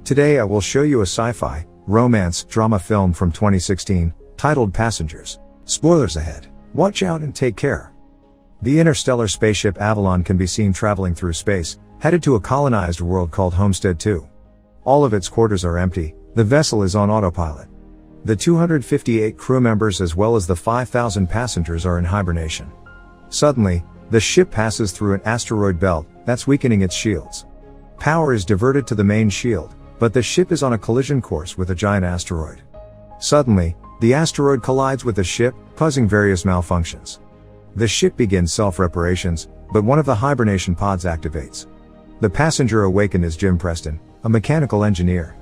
Today I will show you a sci-fi, romance, drama film from 2016, titled Passengers. Spoilers ahead. Watch out and take care. The interstellar spaceship Avalon can be seen traveling through space, headed to a colonized world called Homestead 2. All of its quarters are empty, the vessel is on autopilot. The 258 crew members as well as the 5,000 passengers are in hibernation. Suddenly, the ship passes through an asteroid belt that's weakening its shields. Power is diverted to the main shield, but the ship is on a collision course with a giant asteroid. Suddenly, the asteroid collides with the ship, causing various malfunctions. The ship begins self-reparations, but one of the hibernation pods activates. The passenger awakened is Jim Preston, a mechanical engineer.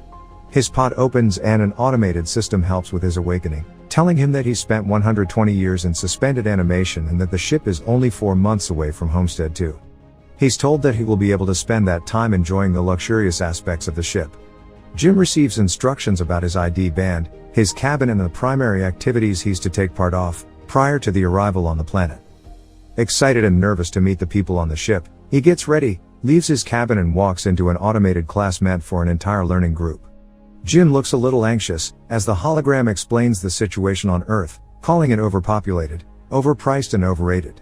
His pod opens and an automated system helps with his awakening, telling him that he spent 120 years in suspended animation and that the ship is only 4 months away from Homestead 2. He's told that he will be able to spend that time enjoying the luxurious aspects of the ship. Jim receives instructions about his ID band, his cabin and the primary activities he's to take part of, prior to the arrival on the planet. Excited and nervous to meet the people on the ship, he gets ready, leaves his cabin and walks into an automated class meant for an entire learning group. Jim looks a little anxious, as the hologram explains the situation on Earth, calling it overpopulated, overpriced and overrated.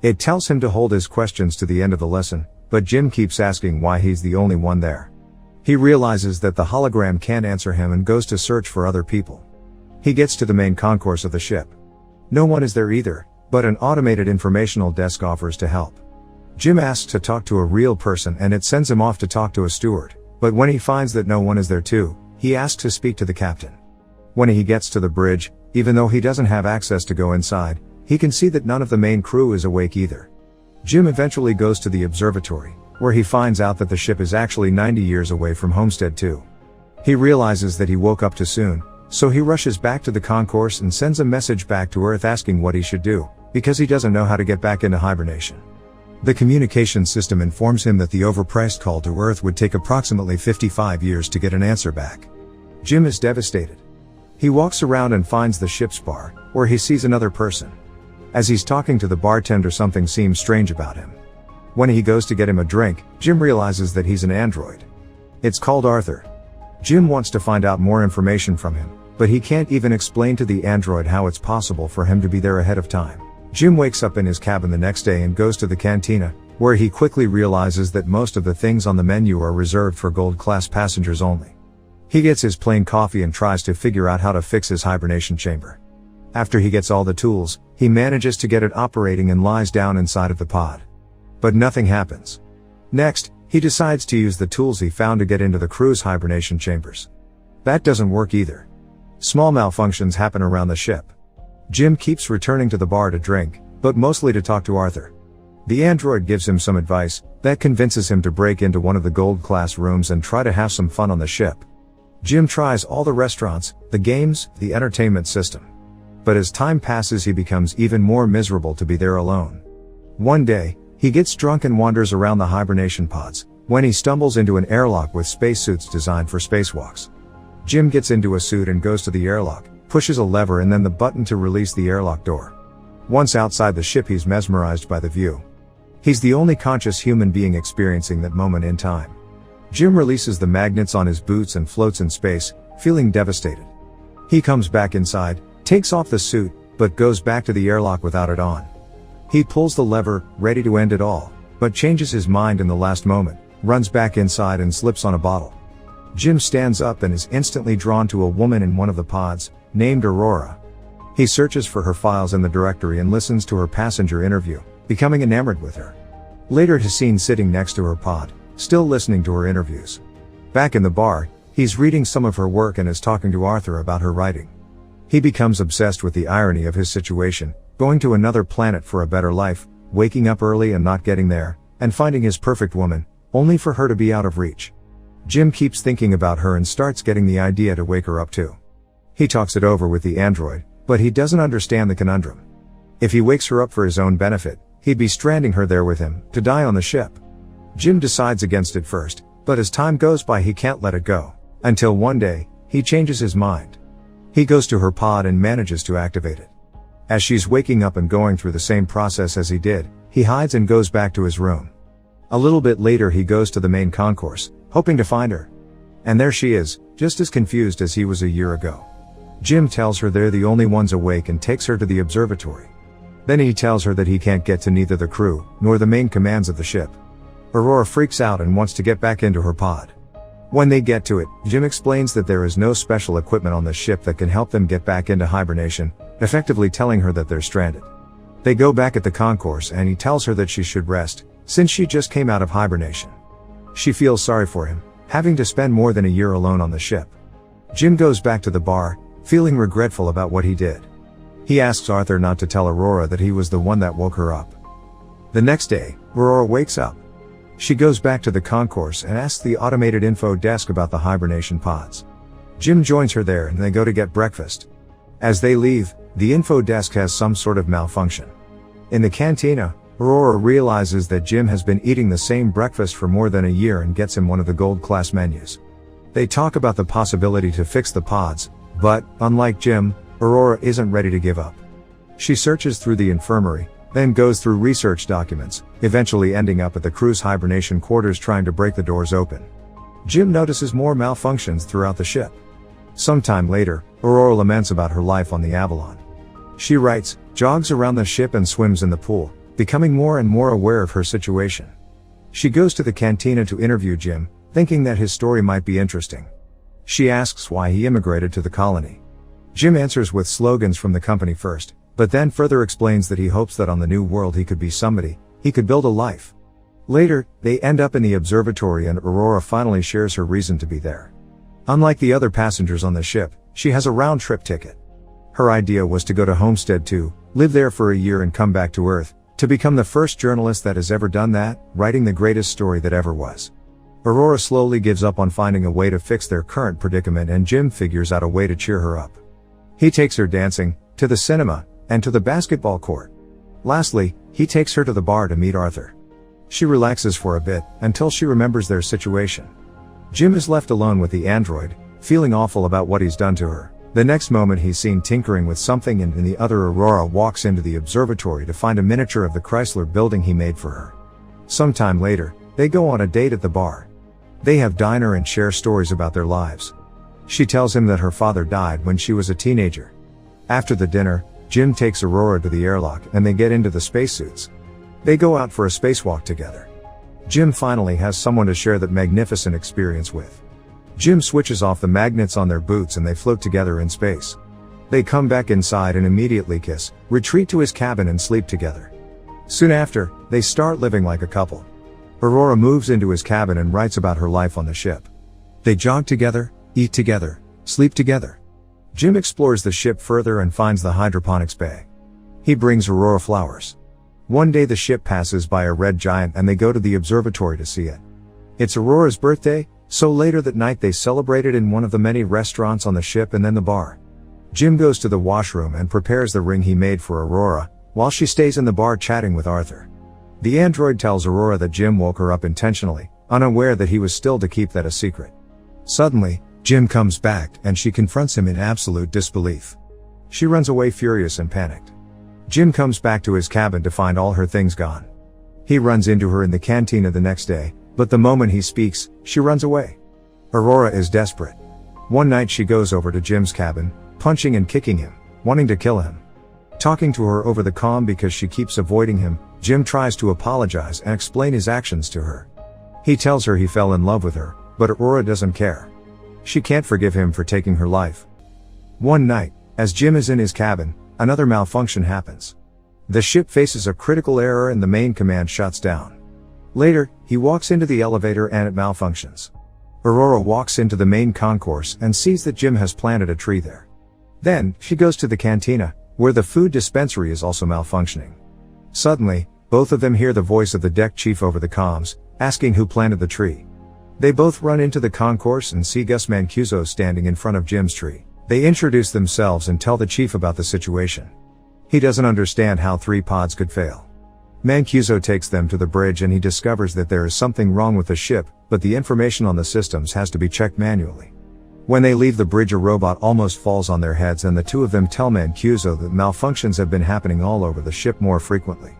It tells him to hold his questions to the end of the lesson, but Jim keeps asking why he's the only one there. He realizes that the hologram can't answer him and goes to search for other people. He gets to the main concourse of the ship. No one is there either, but an automated informational desk offers to help. Jim asks to talk to a real person and it sends him off to talk to a steward, but when he finds that no one is there too, he asks to speak to the captain. When he gets to the bridge, even though he doesn't have access to go inside, he can see that none of the main crew is awake either. Jim eventually goes to the observatory, where he finds out that the ship is actually 90 years away from Homestead 2. He realizes that he woke up too soon, so he rushes back to the concourse and sends a message back to Earth asking what he should do, because he doesn't know how to get back into hibernation. The communication system informs him that the overpriced call to Earth would take approximately 55 years to get an answer back. Jim is devastated. He walks around and finds the ship's bar, where he sees another person. As he's talking to the bartender, something seems strange about him. When he goes to get him a drink, Jim realizes that he's an android. It's called Arthur. Jim wants to find out more information from him, but he can't even explain to the android how it's possible for him to be there ahead of time. Jim wakes up in his cabin the next day and goes to the cantina, where he quickly realizes that most of the things on the menu are reserved for gold-class passengers only. He gets his plain coffee and tries to figure out how to fix his hibernation chamber. After he gets all the tools, he manages to get it operating and lies down inside of the pod. But nothing happens. Next, he decides to use the tools he found to get into the crew's hibernation chambers. That doesn't work either. Small malfunctions happen around the ship. Jim keeps returning to the bar to drink, but mostly to talk to Arthur. The android gives him some advice that convinces him to break into one of the gold-class rooms and try to have some fun on the ship. Jim tries all the restaurants, the games, the entertainment system. But as time passes, he becomes even more miserable to be there alone. One day, he gets drunk and wanders around the hibernation pods, when he stumbles into an airlock with spacesuits designed for spacewalks. Jim gets into a suit and goes to the airlock, pushes a lever and then the button to release the airlock door. Once outside the ship, he's mesmerized by the view. He's the only conscious human being experiencing that moment in time. Jim releases the magnets on his boots and floats in space, feeling devastated. He comes back inside, takes off the suit, but goes back to the airlock without it on. He pulls the lever, ready to end it all, but changes his mind in the last moment, runs back inside and slips on a bottle. Jim stands up and is instantly drawn to a woman in one of the pods, named Aurora. He searches for her files in the directory and listens to her passenger interview, becoming enamored with her. Later he's seen sitting next to her pod, still listening to her interviews. Back in the bar, he's reading some of her work and is talking to Arthur about her writing. He becomes obsessed with the irony of his situation, going to another planet for a better life, waking up early and not getting there, and finding his perfect woman, only for her to be out of reach. Jim keeps thinking about her and starts getting the idea to wake her up too. He talks it over with the android, but he doesn't understand the conundrum. If he wakes her up for his own benefit, he'd be stranding her there with him, to die on the ship. Jim decides against it first, but as time goes by he can't let it go, until one day, he changes his mind. He goes to her pod and manages to activate it. As she's waking up and going through the same process as he did, he hides and goes back to his room. A little bit later he goes to the main concourse, hoping to find her. And there she is, just as confused as he was a year ago. Jim tells her they're the only ones awake and takes her to the observatory. Then he tells her that he can't get to neither the crew, nor the main commands of the ship. Aurora freaks out and wants to get back into her pod. When they get to it, Jim explains that there is no special equipment on the ship that can help them get back into hibernation, effectively telling her that they're stranded. They go back at the concourse and he tells her that she should rest, since she just came out of hibernation. She feels sorry for him, having to spend more than a year alone on the ship. Jim goes back to the bar, feeling regretful about what he did. He asks Arthur not to tell Aurora that he was the one that woke her up. The next day, Aurora wakes up. She goes back to the concourse and asks the automated info desk about the hibernation pods. Jim joins her there and they go to get breakfast. As they leave, the info desk has some sort of malfunction. In the cantina, Aurora realizes that Jim has been eating the same breakfast for more than a year and gets him one of the gold class menus. They talk about the possibility to fix the pods, but, unlike Jim, Aurora isn't ready to give up. She searches through the infirmary, then goes through research documents, eventually ending up at the crew's hibernation quarters trying to break the doors open. Jim notices more malfunctions throughout the ship. Sometime later, Aurora laments about her life on the Avalon. She writes, jogs around the ship and swims in the pool, becoming more and more aware of her situation. She goes to the cantina to interview Jim, thinking that his story might be interesting. She asks why he immigrated to the colony. Jim answers with slogans from the company first, but then further explains that he hopes that on the new world he could be somebody, he could build a life. Later, they end up in the observatory and Aurora finally shares her reason to be there. Unlike the other passengers on the ship, she has a round-trip ticket. Her idea was to go to Homestead to live there for a year and come back to Earth, to become the first journalist that has ever done that, writing the greatest story that ever was. Aurora slowly gives up on finding a way to fix their current predicament and Jim figures out a way to cheer her up. He takes her dancing, to the cinema, and to the basketball court. Lastly, he takes her to the bar to meet Arthur. She relaxes for a bit, until she remembers their situation. Jim is left alone with the android, feeling awful about what he's done to her. The next moment he's seen tinkering with something and in the other Aurora walks into the observatory to find a miniature of the Chrysler building he made for her. Sometime later, they go on a date at the bar. They have dinner and share stories about their lives. She tells him that her father died when she was a teenager. After the dinner, Jim takes Aurora to the airlock and they get into the spacesuits. They go out for a spacewalk together. Jim finally has someone to share that magnificent experience with. Jim switches off the magnets on their boots and they float together in space. They come back inside and immediately kiss, retreat to his cabin and sleep together. Soon after, they start living like a couple. Aurora moves into his cabin and writes about her life on the ship. They jog together, eat together, sleep together. Jim explores the ship further and finds the hydroponics bay. He brings Aurora flowers. One day the ship passes by a red giant and they go to the observatory to see it. It's Aurora's birthday, so later that night they celebrate it in one of the many restaurants on the ship and then the bar. Jim goes to the washroom and prepares the ring he made for Aurora, while she stays in the bar chatting with Arthur. The android tells Aurora that Jim woke her up intentionally, unaware that he was still to keep that a secret. Suddenly, Jim comes back and she confronts him in absolute disbelief. She runs away furious and panicked. Jim comes back to his cabin to find all her things gone. He runs into her in the cantina the next day, but the moment he speaks, she runs away. Aurora is desperate. One night she goes over to Jim's cabin, punching and kicking him, wanting to kill him. Talking to her over the comm because she keeps avoiding him, Jim tries to apologize and explain his actions to her. He tells her he fell in love with her, but Aurora doesn't care. She can't forgive him for taking her life. One night, as Jim is in his cabin, another malfunction happens. The ship faces a critical error and the main command shuts down. Later, he walks into the elevator and it malfunctions. Aurora walks into the main concourse and sees that Jim has planted a tree there. Then, she goes to the cantina, where the food dispensary is also malfunctioning. Suddenly, both of them hear the voice of the deck chief over the comms, asking who planted the tree. They both run into the concourse and see Gus Mancuso standing in front of Jim's tree. They introduce themselves and tell the chief about the situation. He doesn't understand how 3 pods could fail. Mancuso takes them to the bridge and he discovers that there is something wrong with the ship, but the information on the systems has to be checked manually. When they leave the bridge, a robot almost falls on their heads and the two of them tell Mancuso that malfunctions have been happening all over the ship more frequently.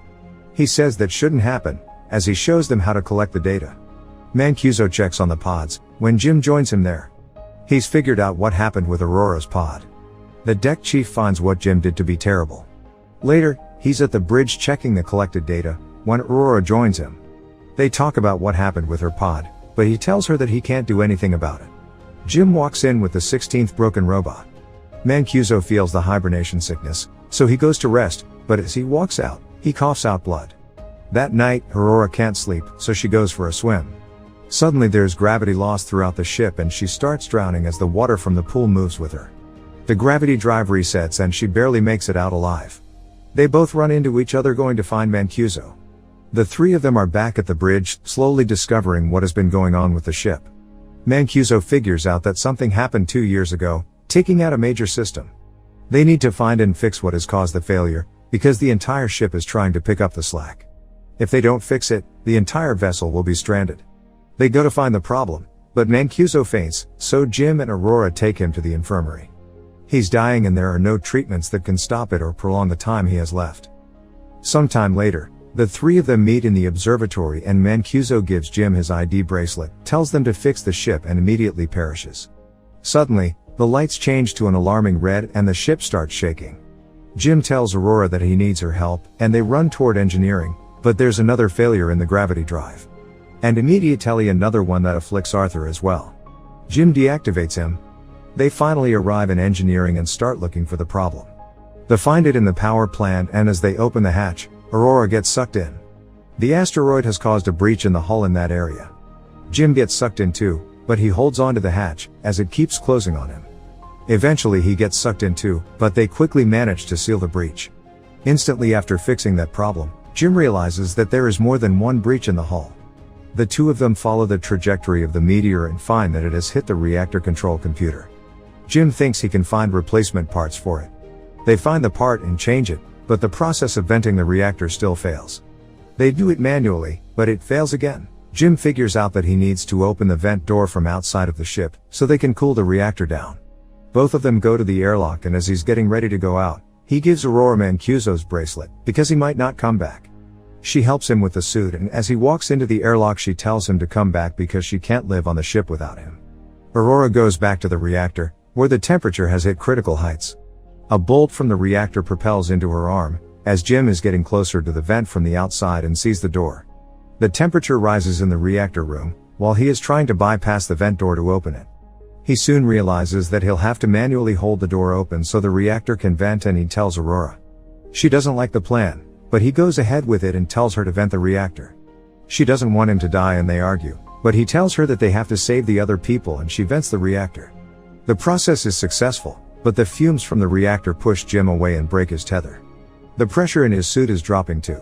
He says that shouldn't happen, as he shows them how to collect the data. Mancuso checks on the pods, when Jim joins him there. He's figured out what happened with Aurora's pod. The deck chief finds what Jim did to be terrible. Later, he's at the bridge checking the collected data, when Aurora joins him. They talk about what happened with her pod, but he tells her that he can't do anything about it. Jim walks in with the 16th broken robot. Mancuso feels the hibernation sickness, so he goes to rest, but as he walks out, he coughs out blood. That night, Aurora can't sleep, so she goes for a swim. Suddenly there's gravity loss throughout the ship and she starts drowning as the water from the pool moves with her. The gravity drive resets and she barely makes it out alive. They both run into each other going to find Mancuso. The three of them are back at the bridge, slowly discovering what has been going on with the ship. Mancuso figures out that something happened 2 years ago, taking out a major system. They need to find and fix what has caused the failure, because the entire ship is trying to pick up the slack. If they don't fix it, the entire vessel will be stranded. They go to find the problem, but Mancuso faints, so Jim and Aurora take him to the infirmary. He's dying and there are no treatments that can stop it or prolong the time he has left. Sometime later, the three of them meet in the observatory and Mancuso gives Jim his ID bracelet, tells them to fix the ship and immediately perishes. Suddenly, the lights change to an alarming red and the ship starts shaking. Jim tells Aurora that he needs her help, and they run toward engineering, but there's another failure in the gravity drive. And immediately another one that afflicts Arthur as well. Jim deactivates him. They finally arrive in engineering and start looking for the problem. They find it in the power plant and as they open the hatch, Aurora gets sucked in. The asteroid has caused a breach in the hull in that area. Jim gets sucked in too, but he holds on to the hatch, as it keeps closing on him. Eventually he gets sucked in too, but they quickly manage to seal the breach. Instantly after fixing that problem, Jim realizes that there is more than one breach in the hull. The two of them follow the trajectory of the meteor and find that it has hit the reactor control computer. Jim thinks he can find replacement parts for it. They find the part and change it, but the process of venting the reactor still fails. They do it manually, but it fails again. Jim figures out that he needs to open the vent door from outside of the ship, so they can cool the reactor down. Both of them go to the airlock and as he's getting ready to go out, he gives Aurora Mancuso's bracelet, because he might not come back. She helps him with the suit and as he walks into the airlock she tells him to come back because she can't live on the ship without him. Aurora goes back to the reactor, where the temperature has hit critical heights. A bolt from the reactor propels into her arm, as Jim is getting closer to the vent from the outside and sees the door. The temperature rises in the reactor room, while he is trying to bypass the vent door to open it. He soon realizes that he'll have to manually hold the door open so the reactor can vent and he tells Aurora. She doesn't like the plan, but he goes ahead with it and tells her to vent the reactor. She doesn't want him to die and they argue, but he tells her that they have to save the other people and she vents the reactor. The process is successful, but the fumes from the reactor push Jim away and break his tether. The pressure in his suit is dropping too.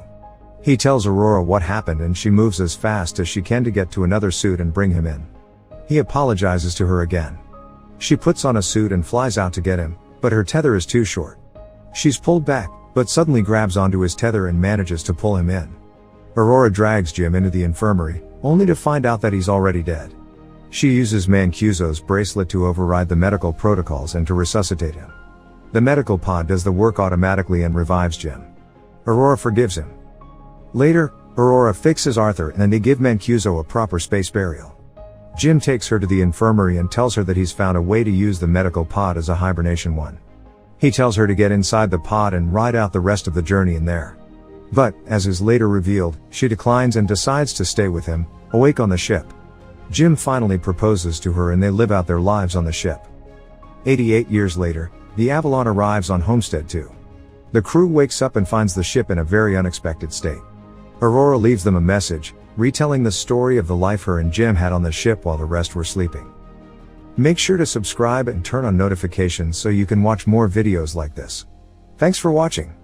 He tells Aurora what happened and she moves as fast as she can to get to another suit and bring him in. He apologizes to her again. She puts on a suit and flies out to get him, but her tether is too short. She's pulled back, but suddenly grabs onto his tether and manages to pull him in. Aurora drags Jim into the infirmary, only to find out that he's already dead. She uses Mancuso's bracelet to override the medical protocols and to resuscitate him. The medical pod does the work automatically and revives Jim. Aurora forgives him. Later, Aurora fixes Arthur and they give Mancuso a proper space burial. Jim takes her to the infirmary and tells her that he's found a way to use the medical pod as a hibernation one. He tells her to get inside the pod and ride out the rest of the journey in there. But, as is later revealed, she declines and decides to stay with him, awake on the ship. Jim finally proposes to her and they live out their lives on the ship. 88 years later, the Avalon arrives on Homestead 2. The crew wakes up and finds the ship in a very unexpected state. Aurora leaves them a message, retelling the story of the life her and Jim had on the ship while the rest were sleeping. Make sure to subscribe and turn on notifications so you can watch more videos like this. Thanks for watching.